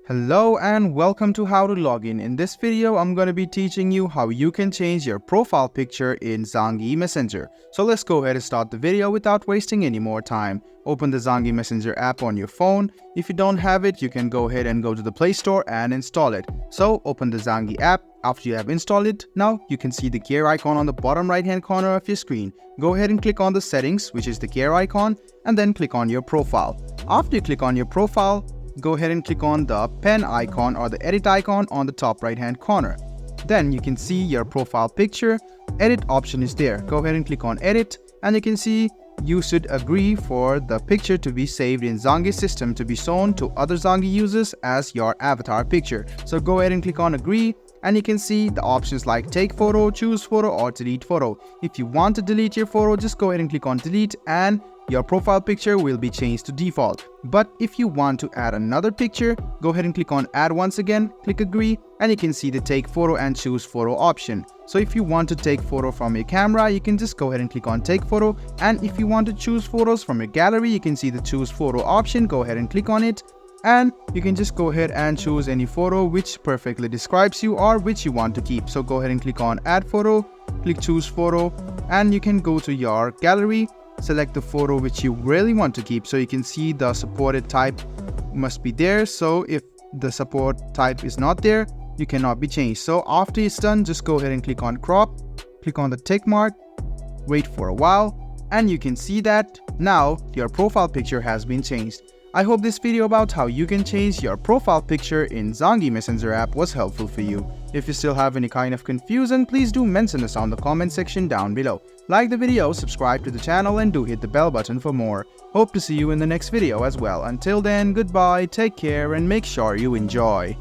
Hello and welcome to How to Login. In this video, I'm going to be teaching you how you can change your profile picture in Zangi Messenger. So let's go ahead and start the video without wasting any more time. Open the Zangi Messenger app on your phone. If you don't have it, you can go ahead and go to the Play Store and install it. So open the Zangi app. After you have installed it, now you can see the gear icon on the bottom right hand corner of your screen. Go ahead and click on the settings, which is the gear icon, and then click on your profile. After you click on your profile, go ahead and click on the pen icon or the edit icon on the top right hand corner. Then you can see your profile picture. Edit option is there. Go ahead and click on edit, and you can see you should agree for the picture to be saved in Zangi system to be shown to other Zangi users as your avatar picture. So go ahead and click on agree, and you can see the options like take photo, choose photo, or delete photo. If you want to delete your photo, just go ahead and click on delete, and your profile picture will be changed to default. But if you want to add another picture, go ahead and click on add once again, click agree, and you can see the take photo and choose photo option. So if you want to take photo from your camera, you can just go ahead and click on take photo, and if you want to choose photos from your gallery, you can see the choose photo option. Go ahead and click on it, and you can just go ahead and choose any photo which perfectly describes you or which you want to keep. So go ahead and click on add photo, click choose photo, and you can go to your gallery, select the photo which you really want to keep. So you can see the supported type must be there. So if the support type is not there, you cannot be changed. So after it's done, just go ahead and click on crop, click on the tick mark, wait for a while, and you can see that now your profile picture has been changed. I hope this video about how you can change your profile picture in Zangi Messenger app was helpful for you. If you still have any kind of confusion, please do mention us on the comment section down below. Like the video, subscribe to the channel, and do hit the bell button for more. Hope to see you in the next video as well. Until then, goodbye, take care, and make sure you enjoy.